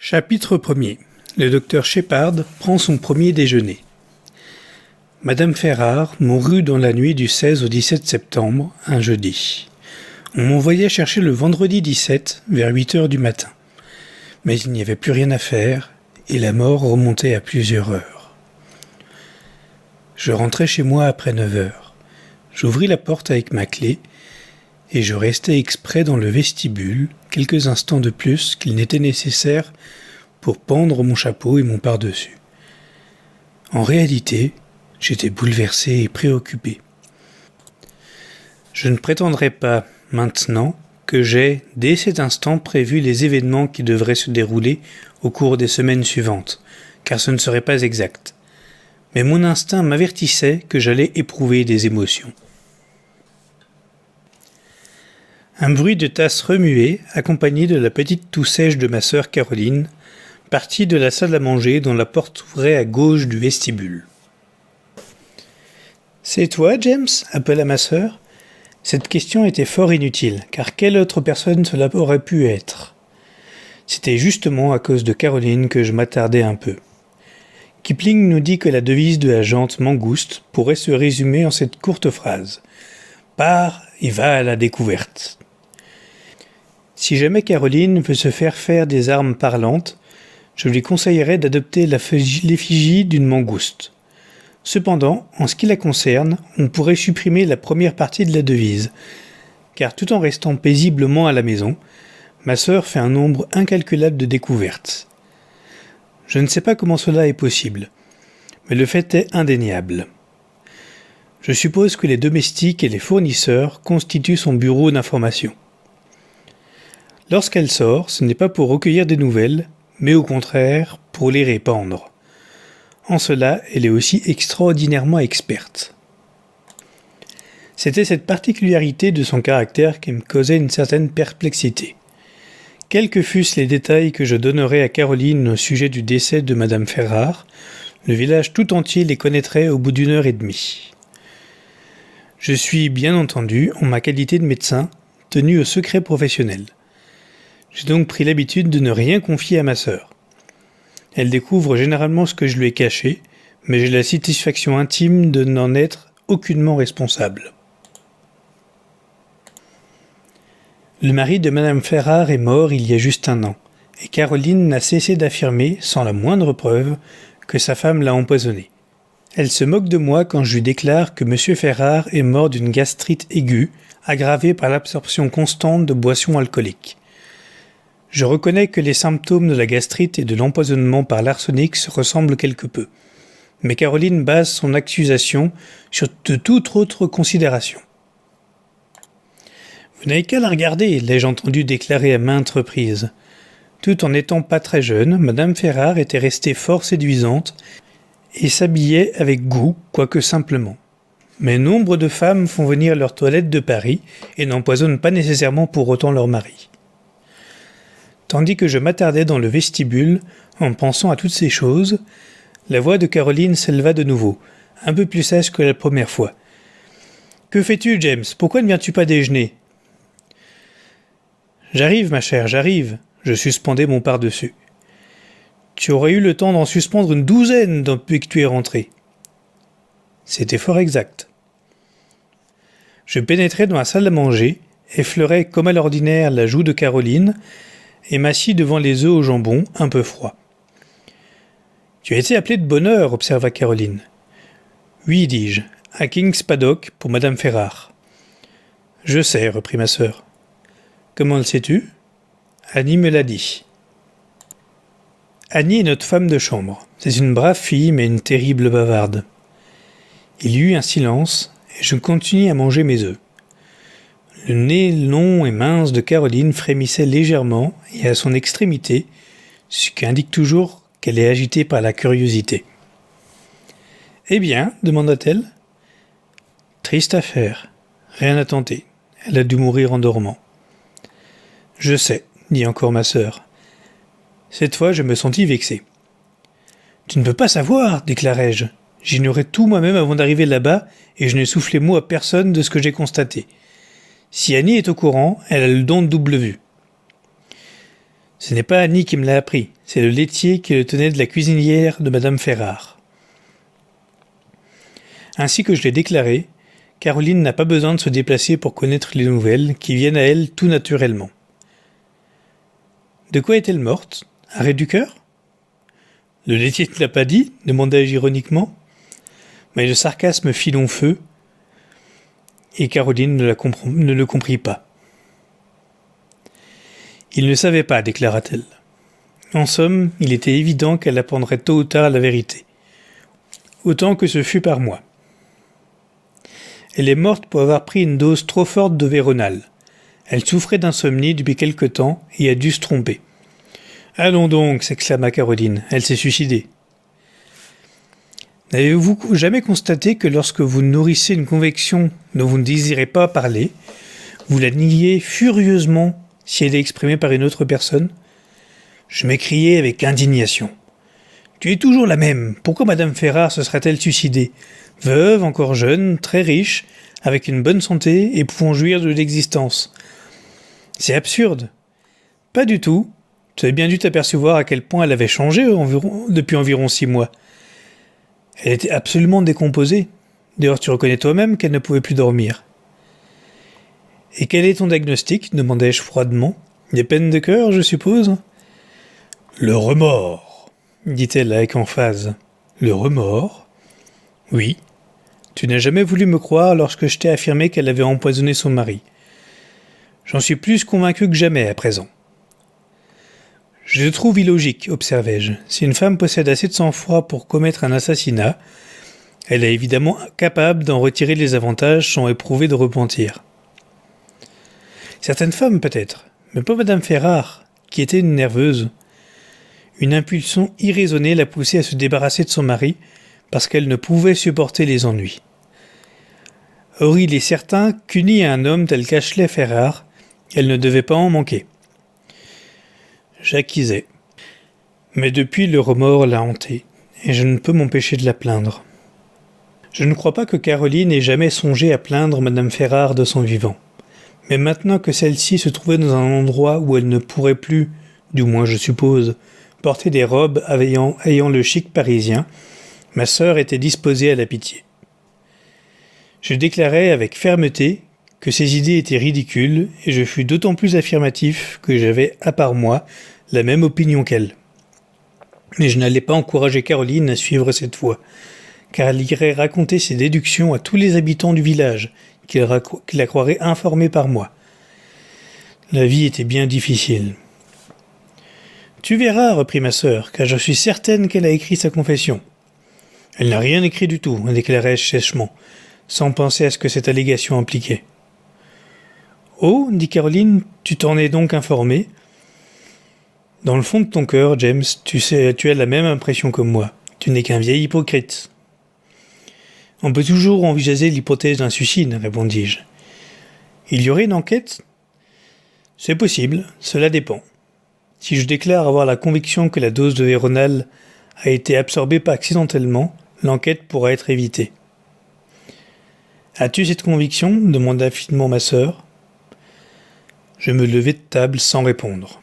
Chapitre 1er. Le docteur Shephard prend son premier déjeuner. Madame Ferrare mourut dans la nuit du 16 au 17 septembre, un jeudi. On m'envoya chercher le vendredi 17, vers 8 heures du matin. Mais il n'y avait plus rien à faire, et la mort remontait à plusieurs heures. Je rentrai chez moi après 9 heures. J'ouvris la porte avec ma clé, et je restai exprès dans le vestibule, quelques instants de plus qu'il n'était nécessaire pour pendre mon chapeau et mon pardessus. En réalité, j'étais bouleversé et préoccupé. Je ne prétendrai pas, maintenant, que j'ai, dès cet instant, prévu les événements qui devraient se dérouler au cours des semaines suivantes, car ce ne serait pas exact. Mais mon instinct m'avertissait que j'allais éprouver des émotions. Un bruit de tasse remuée, accompagné de la petite toux sèche de ma sœur Caroline, partit de la salle à manger dont la porte ouvrait à gauche du vestibule. « C'est toi, James » appela ma sœur. Cette question était fort inutile, car quelle autre personne cela aurait pu être ? C'était justement à cause de Caroline que je m'attardais un peu. Kipling nous dit que la devise de la jante Mangouste pourrait se résumer en cette courte phrase « Pars et va à la découverte ». Si jamais Caroline veut se faire des armes parlantes, je lui conseillerais d'adopter l'effigie d'une mangouste. Cependant, en ce qui la concerne, on pourrait supprimer la première partie de la devise, car tout en restant paisiblement à la maison, ma sœur fait un nombre incalculable de découvertes. Je ne sais pas comment cela est possible, mais le fait est indéniable. Je suppose que les domestiques et les fournisseurs constituent son bureau d'information. Lorsqu'elle sort, ce n'est pas pour recueillir des nouvelles, mais au contraire pour les répandre. En cela, elle est aussi extraordinairement experte. C'était cette particularité de son caractère qui me causait une certaine perplexité. Quels que fussent les détails que je donnerais à Caroline au sujet du décès de Madame Ferrare, le village tout entier les connaîtrait au bout d'une heure et demie. Je suis, bien entendu, en ma qualité de médecin, tenu au secret professionnel. J'ai donc pris l'habitude de ne rien confier à ma sœur. Elle découvre généralement ce que je lui ai caché, mais j'ai la satisfaction intime de n'en être aucunement responsable. Le mari de Madame Ferrare est mort il y a juste 1 an, et Caroline n'a cessé d'affirmer, sans la moindre preuve, que sa femme l'a empoisonné. Elle se moque de moi quand je lui déclare que M. Ferrare est mort d'une gastrite aiguë, aggravée par l'absorption constante de boissons alcooliques. Je reconnais que les symptômes de la gastrite et de l'empoisonnement par l'arsenic se ressemblent quelque peu. Mais Caroline base son accusation sur de toute autre considération. « Vous n'avez qu'à la regarder », l'ai-je entendu déclarer à maintes reprises. Tout en n'étant pas très jeune, Madame Ferrare était restée fort séduisante et s'habillait avec goût, quoique simplement. Mais nombre de femmes font venir leur toilette de Paris et n'empoisonnent pas nécessairement pour autant leur mari. Tandis que je m'attardais dans le vestibule, en pensant à toutes ces choses, la voix de Caroline s'éleva de nouveau, un peu plus sèche que la première fois. « Que fais-tu, James ? Pourquoi ne viens-tu pas déjeuner ?»« J'arrive, ma chère, j'arrive. » Je suspendais mon pardessus. « Tu aurais eu le temps d'en suspendre une 12 depuis que tu es rentré. » C'était fort exact. Je pénétrai dans la salle à manger, effleurai comme à l'ordinaire la joue de Caroline, et m'assis devant les œufs au jambon, un peu froid. « Tu as été appelé de bonne heure, » observa Caroline. « Oui, dis-je, à King's Paddock pour Madame Ferrare. »« Je sais, » reprit ma sœur. « Comment le sais-tu ?»« Annie me l'a dit. » Annie est notre femme de chambre. C'est une brave fille, mais une terrible bavarde. Il y eut un silence, et je continuai à manger mes œufs. Le nez long et mince de Caroline frémissait légèrement et à son extrémité, ce qui indique toujours qu'elle est agitée par la curiosité. « Eh bien ?» demanda-t-elle. « Triste affaire. Rien à tenter. Elle a dû mourir en dormant. »« Je sais, » dit encore ma sœur. Cette fois, je me sentis vexé. « Tu ne peux pas savoir, » déclarai-je. « J'ignorais tout moi-même avant d'arriver là-bas et je n'ai soufflé mot à personne de ce que j'ai constaté. Si Annie est au courant, elle a le don de double vue. » Ce n'est pas Annie qui me l'a appris, c'est le laitier qui le tenait de la cuisinière de Madame Ferrare. Ainsi que je l'ai déclaré, Caroline n'a pas besoin de se déplacer pour connaître les nouvelles qui viennent à elle tout naturellement. De quoi est-elle morte? Arrêt du cœur? Le laitier ne l'a pas dit? Demandai-je ironiquement. Mais le sarcasme fit long feu, et Caroline ne le comprit pas. Il ne savait pas, déclara-t-elle. En somme, il était évident qu'elle apprendrait tôt ou tard la vérité. Autant que ce fut par moi. Elle est morte pour avoir pris une dose trop forte de Véronal. Elle souffrait d'insomnie depuis quelque temps et a dû se tromper. « Allons donc !» s'exclama Caroline. « Elle s'est suicidée. » N'avez-vous jamais constaté que lorsque vous nourrissez une conviction dont vous ne désirez pas parler, vous la niez furieusement si elle est exprimée par une autre personne? Je m'écriai avec indignation. « Tu es toujours la même. Pourquoi Madame Ferrare se serait-elle suicidée? Veuve, encore jeune, très riche, avec une bonne santé et pouvant jouir de l'existence. C'est absurde. » Pas du tout. Tu avais bien dû t'apercevoir à quel point elle avait changé depuis environ 6 mois. Elle était absolument décomposée. D'ailleurs, tu reconnais toi-même qu'elle ne pouvait plus dormir. « Et quel est ton diagnostic ?» demandai-je froidement. « Des peines de cœur, je suppose ?»« Le remords, » dit-elle avec emphase. « Le remords ? Oui. Tu n'as jamais voulu me croire lorsque je t'ai affirmé qu'elle avait empoisonné son mari. J'en suis plus convaincu que jamais à présent. » Je le trouve illogique, observai-je. Si une femme possède assez de sang-froid pour commettre un assassinat, elle est évidemment capable d'en retirer les avantages sans éprouver de repentir. Certaines femmes peut-être, mais pas Madame Ferrare, qui était une nerveuse. Une impulsion irraisonnée l'a poussée à se débarrasser de son mari parce qu'elle ne pouvait supporter les ennuis. Or il est certain qu'unie à un homme tel qu'Ashley Ferrare, elle ne devait pas en manquer. J'acquisais. Mais depuis, le remords l'a hantée, et je ne peux m'empêcher de la plaindre. Je ne crois pas que Caroline ait jamais songé à plaindre Madame Ferrare de son vivant. Mais maintenant que celle-ci se trouvait dans un endroit où elle ne pourrait plus, du moins je suppose, porter des robes ayant le chic parisien, ma sœur était disposée à la pitié. Je déclarai avec fermeté que ces idées étaient ridicules, et je fus d'autant plus affirmatif que j'avais, à part moi, la même opinion qu'elle. Mais je n'allais pas encourager Caroline à suivre cette voie, car elle irait raconter ses déductions à tous les habitants du village, qui la croiraient informée par moi. La vie était bien difficile. « Tu verras, reprit ma sœur, car je suis certaine qu'elle a écrit sa confession. »« Elle n'a rien écrit du tout, déclarai-je sèchement, sans penser à ce que cette allégation impliquait. »« Oh, dit Caroline, tu t'en es donc informé ? Dans le fond de ton cœur, James, tu as la même impression que moi. Tu n'es qu'un vieil hypocrite. »« On peut toujours envisager l'hypothèse d'un suicide, répondis-je. »« Il y aurait une enquête ? » ?»« C'est possible, cela dépend. Si je déclare avoir la conviction que la dose de Véronal a été absorbée accidentellement, l'enquête pourra être évitée. »« As-tu cette conviction ? demanda finement ma sœur. Je me levai de table sans répondre.